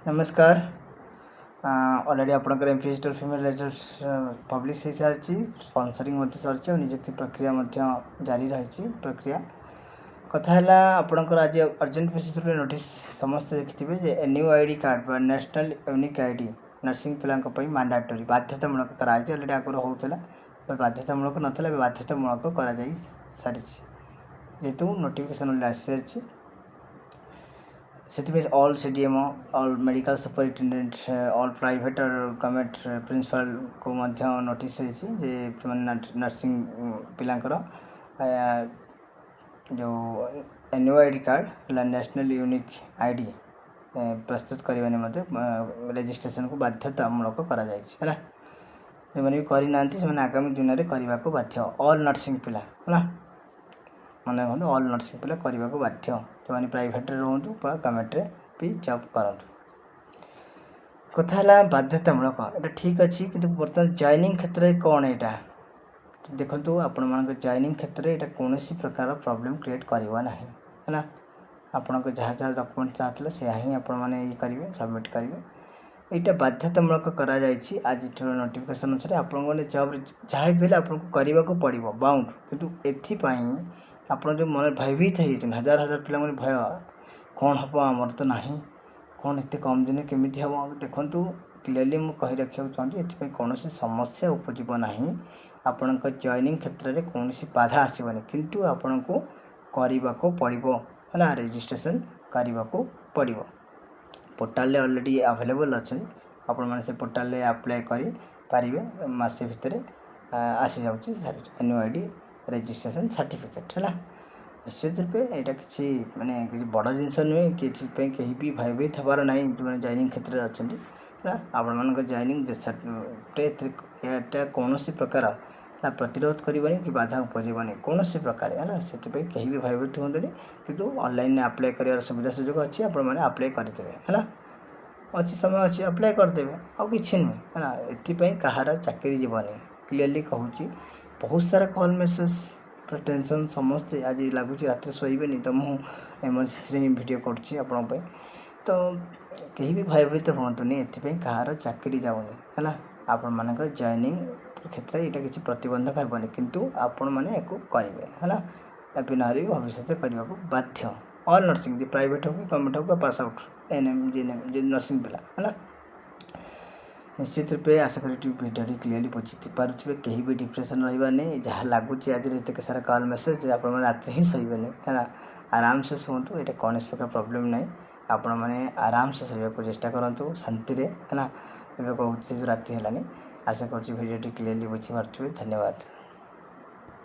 नमस्कार। ऑलरेडी आपणकर M P female result publish हो सारी स्पॉन्सरिंग सारी और नियुक्ति प्रक्रिया जारी रही प्रक्रिया कथा है आपणकर आज अर्जेंट बेसिस नोटिस समस्त देखिए जे NUID card national unique ID nursing पिला मैंडेटरी बाध्यतामूलक कराई अलरेडी आगुरी होता बाध्यतामूलक नाला बाध्यतामूलक कर सारी जेहेतु नोटिफिकेशन आसी से all CDMO all medical superintendent all private और गवर्नमेंट प्रिंसिपल को नोटिस जे नर्सिंग पिलांकर जो NUID card national unique ID प्रस्तुत करने निमंते रजिस्ट्रेशन को बाध्यतामूलक करा है जो भी करना से आगामी दिन में करने को बाध्य ऑल नर्सिंग पिला है मन रखु ऑल नर्सिंग पिला करने को बाध्य जो मैंने प्राइवेट रोहतु गवर्नमेंट भी जॉब करूँ कथा बाध्यतामूलक ये ठीक अच्छी कि बर्तमान जॉइनिंग क्षेत्र में कौन यहाँ देखो आपण मान जॉइनिंग क्षेत्र में कौन प्रकार प्रॉब्लम क्रिएट करवा ना है आपण जहाँ जहाँ डॉक्यूमेंट चाहते से ही आपण मैंने ये करेंगे सबमिट करेंगे यहाँ बाध्यतामूलक करा आज नोटिफिकेशन अनुसार आपने जॉब जहाँ भी आपको करने को पड़ो बाउंड किंतु एपाई आप जो मन भयभीत हो हजार हजार पिला भय कौन हम आमर तो ना कौन एत कम दिन केमी हम देखूँ क्लीयरली मुझे कही रखा चाहिए ये कौन समस्या उपजीव ना आपण जॉइनिंग क्षेत्र में कौन बाधा आसबनी किंतु आपण को करने को पड़ो है रजिस्ट्रेशन करने को पड़ो पोर्टाल ऑलरेडी अवेलेबल अच्छे आपण मैंने से पोर्टाल अप्लाई करें मसे भितर आसी जाऊँगी NUID रजिस्ट्रेशन सर्टिफिकेट है निश्चित रूपे यहाँ किसी माने किसी बड़ जिनस नुहे कि कहीं भी भयभीत हबार ना जो मैंने जॉइनिंग क्षेत्र में अच्छा आपण मान जॉइनिंग कौन प्रकार प्रतिरोध करवानी कि बाधा उपजीवनी कौन प्रकार है से कहीं भी भयभीत हूँ किंतु ऑनलाइन अप्लाई कर सुविधा सुजोग अच्छी आप अप्लाई करदे है अच्छी समय अच्छी अप्लाई करदे आ कि नुहे है ये कहार चाकरी जीवनी क्लीयरली कहूँ बहुत सारा कॉल मेसेज टेंशन समस्ते आज लगुच रात शोबे तो मुझे एमरजेंसी वीडियो कर तो कहीं भी भयभीत हूँतुनि ये कहार चाकरी जाऊनी है आपण मान जॉइनिंग क्षेत्र में यहाँ किसी प्रतिबंधक हेनी किंतु आपण मैंने करेंगे है बिना भविष्य करने को बाध्य ऑल नर्सिंग जी प्राइवेट हो कि गवर्नमेंट हो pass out NM GNM nursing पिला है निश्चित रूपे आशा करी वीडियो क्लीयरली बुझी पारे कहीं भी डिप्रेशन रहा नहीं जहाँ लगुच आज ये सारा कॉल मेसेज आप रात ही शोबे है आराम से शुंतु ये कौन प्रकार प्रॉब्लम ना आपण मैंने आराम से शोवा को चेष्टा करूँ शांति है कहूँ जो राति है आशा करुँच वीडियो क्लीयरली बुझी पारे धन्यवाद।